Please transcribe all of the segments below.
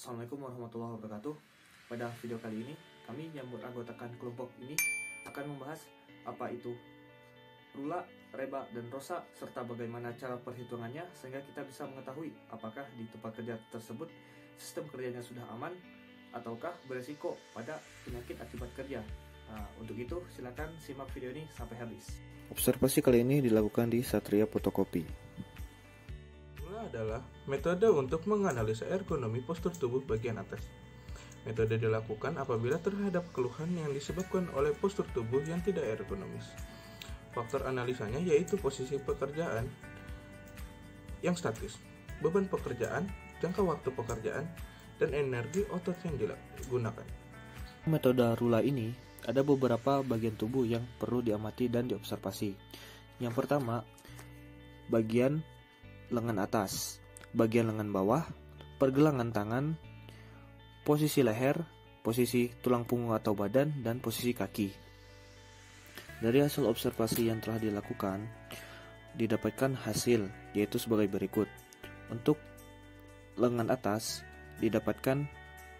Assalamualaikum warahmatullahi wabarakatuh. Pada video kali ini, kami yang beranggotakan kelompok ini akan membahas apa itu rula, reba, dan rosa, serta bagaimana cara perhitungannya sehingga kita bisa mengetahui apakah di tempat kerja tersebut sistem kerjanya sudah aman ataukah beresiko pada penyakit akibat kerja. Nah, untuk itu silakan simak video ini sampai habis. Observasi kali ini dilakukan di Satria Fotokopi. Adalah metode untuk menganalisa ergonomi postur tubuh bagian atas. Metode dilakukan apabila terhadap keluhan yang disebabkan oleh postur tubuh yang tidak ergonomis. Faktor analisanya yaitu posisi pekerjaan yang statis, beban pekerjaan, jangka waktu pekerjaan, dan energi otot yang digunakan. Metode rula ini ada beberapa bagian tubuh yang perlu diamati dan diobservasi. Yang pertama, bagian lengan atas, bagian lengan bawah, pergelangan tangan, posisi leher, posisi tulang punggung atau badan, dan posisi kaki. Dari hasil observasi yang telah dilakukan, didapatkan hasil yaitu sebagai berikut. Untuk lengan atas, didapatkan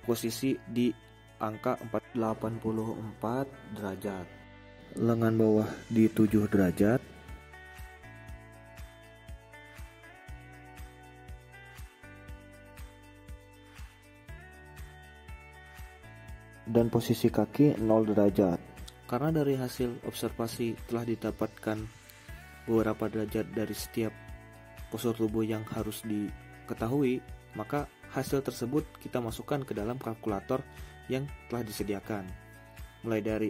posisi di angka 84 derajat. Lengan bawah di 7 derajat. Dan posisi kaki 0 derajat. Karena dari hasil observasi telah didapatkan beberapa derajat dari setiap postur tubuh yang harus diketahui, maka hasil tersebut kita masukkan ke dalam kalkulator yang telah disediakan, mulai dari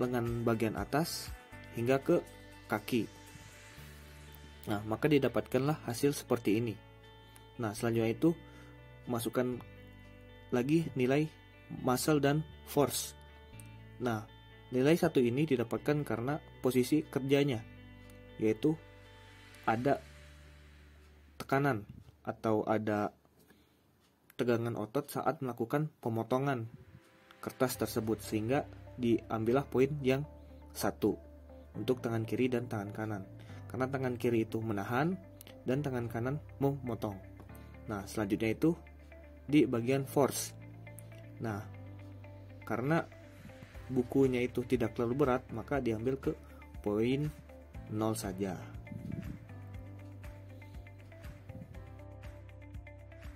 lengan bagian atas hingga ke kaki. Nah, maka didapatkanlah hasil seperti ini. Nah, selanjutnya itu masukkan lagi nilai muscle dan force. Nah, nilai satu ini didapatkan karena posisi kerjanya, yaitu ada tekanan atau ada tegangan otot saat melakukan pemotongan kertas tersebut, sehingga diambillah poin yang satu untuk tangan kiri dan tangan kanan, karena tangan kiri itu menahan dan tangan kanan memotong. Nah, selanjutnya itu di bagian force. Nah, karena bukunya itu tidak terlalu berat, maka diambil ke poin 0 saja.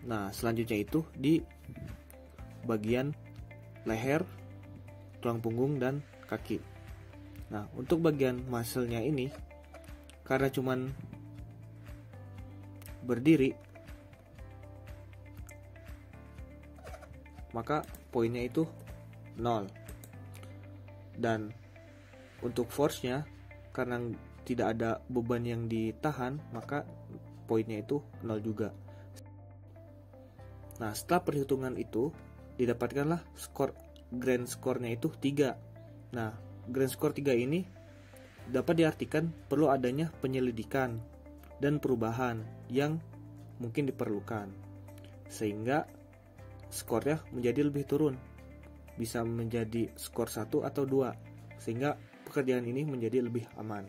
Nah, selanjutnya itu di bagian leher, tulang punggung, dan kaki. Nah, untuk bagian muscle-nya ini, karena cuman berdiri, maka poinnya itu 0. Dan untuk force-nya, karena tidak ada beban yang ditahan, maka poinnya itu 0 juga. Nah, setelah perhitungan itu didapatkanlah grand score-nya itu 3. Nah, grand score 3 ini dapat diartikan perlu adanya penyelidikan dan perubahan yang mungkin diperlukan, sehingga skornya menjadi lebih turun, bisa menjadi skor 1 atau 2, sehingga pekerjaan ini menjadi lebih aman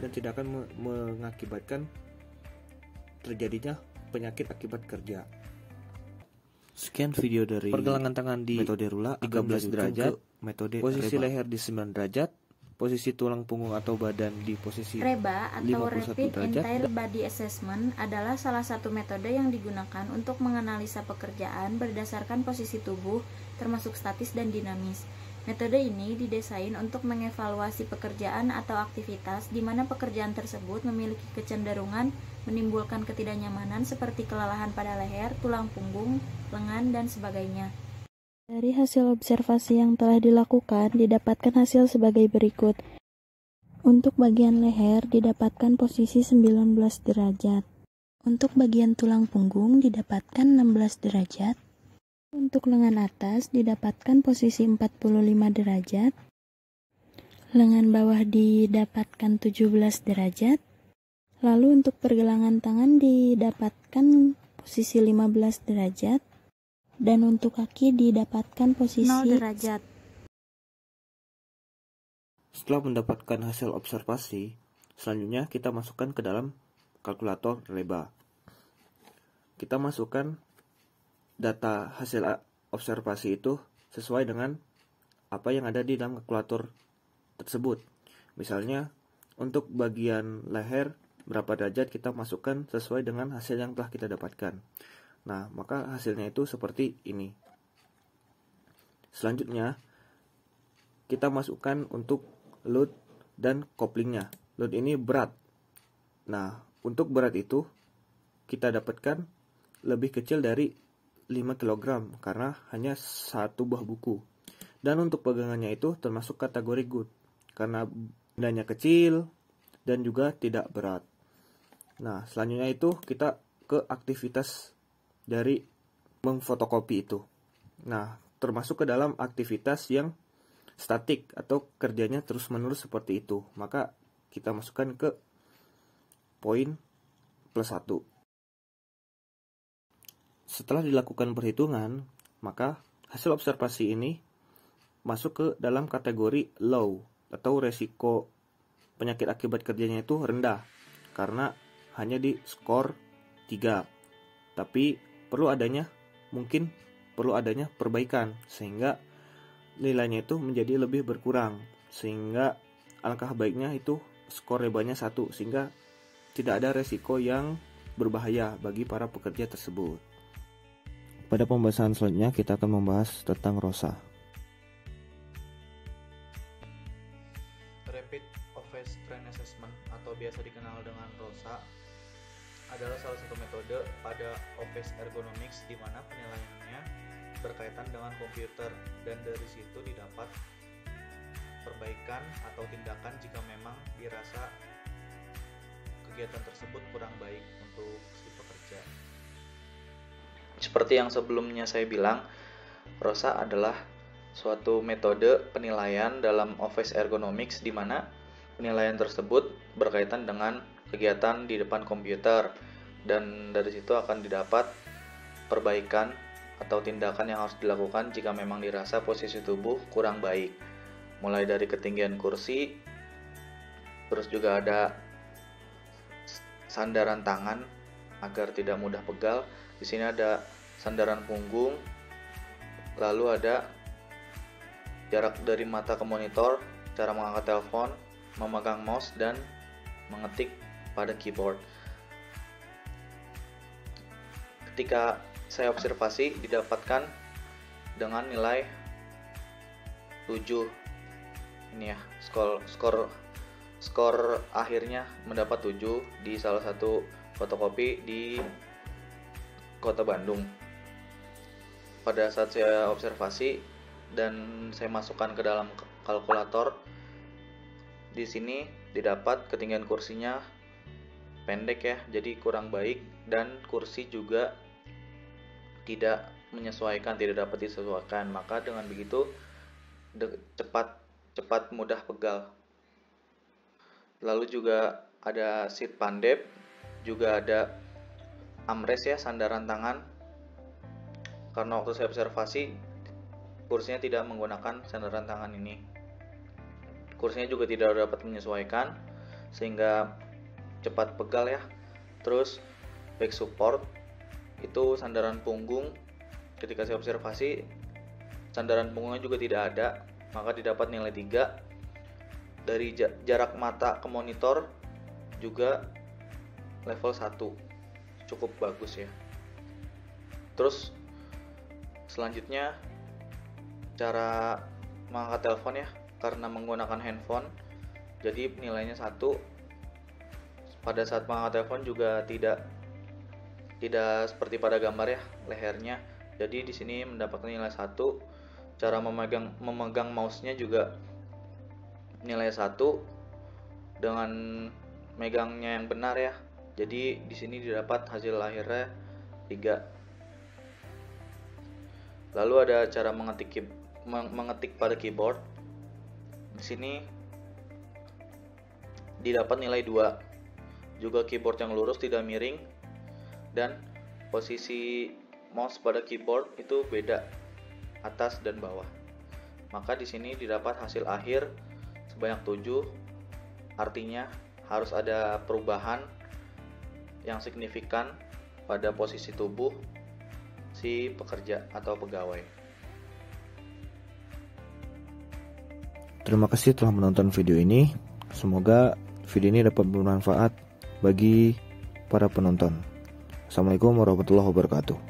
dan tidak akan mengakibatkan terjadinya penyakit akibat kerja. Sekian video dari pergelangan tangan di metode rula 13 derajat, metode posisi reba. Leher di 9 derajat, posisi tulang punggung atau badan di posisi reba atau Rapid Entire Body Assessment adalah salah satu metode yang digunakan untuk menganalisa pekerjaan berdasarkan posisi tubuh, termasuk statis dan dinamis. Metode ini didesain untuk mengevaluasi pekerjaan atau aktivitas di mana pekerjaan tersebut memiliki kecenderungan menimbulkan ketidaknyamanan seperti kelelahan pada leher, tulang punggung, lengan, dan sebagainya. Dari hasil observasi yang telah dilakukan, didapatkan hasil sebagai berikut. Untuk bagian leher, didapatkan posisi 19 derajat. Untuk bagian tulang punggung, didapatkan 16 derajat. Untuk lengan atas, didapatkan posisi 45 derajat. Lengan bawah didapatkan 17 derajat. Lalu untuk pergelangan tangan didapatkan posisi 15 derajat. Dan untuk kaki didapatkan posisi 0 derajat. Setelah mendapatkan hasil observasi, selanjutnya kita masukkan ke dalam kalkulator reba. Kita masukkan data hasil observasi itu sesuai dengan apa yang ada di dalam kalkulator tersebut. Misalnya untuk bagian leher berapa derajat kita masukkan sesuai dengan hasil yang telah kita dapatkan. Nah, maka hasilnya itu seperti ini. Selanjutnya kita masukkan untuk load dan couplingnya. Load ini berat. Nah, untuk berat itu kita dapatkan lebih kecil dari 5 kg karena hanya satu buah buku. Dan untuk pegangannya itu termasuk kategori good karena bendanya kecil dan juga tidak berat. Nah, selanjutnya itu kita ke aktivitas dari memfotokopi itu. Nah, termasuk ke dalam aktivitas yang statik atau kerjanya terus-menerus seperti itu. Maka kita masukkan ke poin +1. Setelah dilakukan perhitungan, maka hasil observasi ini masuk ke dalam kategori low atau resiko penyakit akibat kerjanya itu rendah karena hanya di skor 3. Tapi mungkin perlu adanya perbaikan sehingga nilainya itu menjadi lebih berkurang, sehingga alangkah baiknya itu skor rebanya 1 sehingga tidak ada resiko yang berbahaya bagi para pekerja tersebut. Pada pembahasan selanjutnya kita akan membahas tentang ROSA. Rapid Office Trend Assessment atau biasa dikenal dengan ROSA adalah salah satu metode pada Office Ergonomics di mana penilaiannya berkaitan dengan komputer dan dari situ didapat perbaikan atau tindakan jika memang dirasa kegiatan tersebut kurang baik untuk si pekerja. Seperti yang sebelumnya saya bilang, ROSA adalah suatu metode penilaian dalam Office Ergonomics di mana penilaian tersebut berkaitan dengan kegiatan di depan komputer dan dari situ akan didapat perbaikan atau tindakan yang harus dilakukan jika memang dirasa posisi tubuh kurang baik. Mulai dari ketinggian kursi, terus juga ada sandaran tangan agar tidak mudah pegal. Di sini ada sandaran punggung, lalu ada jarak dari mata ke monitor, cara mengangkat telepon, memegang mouse, dan mengetik pada keyboard. Ketika saya observasi didapatkan dengan nilai 7. Ini ya, skor akhirnya mendapat 7 di salah satu fotokopi di Kota Bandung. Pada saat saya observasi dan saya masukkan ke dalam kalkulator, di sini didapat ketinggian kursinya pendek ya, jadi kurang baik, dan kursi juga tidak dapat disesuaikan. Maka dengan begitu cepat mudah pegal. Lalu juga ada seat pandep, juga ada armrest ya, sandaran tangan. Karena waktu saya observasi kursinya tidak menggunakan sandaran tangan ini. Kursinya juga tidak dapat menyesuaikan sehingga cepat pegal ya. Terus back support itu sandaran punggung, ketika saya observasi sandaran punggungnya juga tidak ada, maka didapat nilai 3. Dari jarak mata ke monitor juga level 1, cukup bagus ya. Terus selanjutnya cara mengangkat telepon ya, karena menggunakan handphone jadi nilainya 1. Pada saat mengangkat telepon juga tidak seperti pada gambar ya, lehernya. Jadi di sini mendapatkan nilai 1. Cara memegang mouse-nya juga nilai 1 dengan megangnya yang benar ya. Jadi di sini didapat hasil akhirnya 3. Lalu ada cara mengetik pada keyboard. Di sini didapat nilai 2. Juga keyboard yang lurus, tidak miring, dan posisi mouse pada keyboard itu beda atas dan bawah. Maka di sini didapat hasil akhir sebanyak 7. Artinya harus ada perubahan yang signifikan pada posisi tubuh si pekerja atau pegawai. Terima kasih telah menonton video ini. Semoga video ini dapat bermanfaat bagi para penonton. Assalamualaikum warahmatullahi wabarakatuh.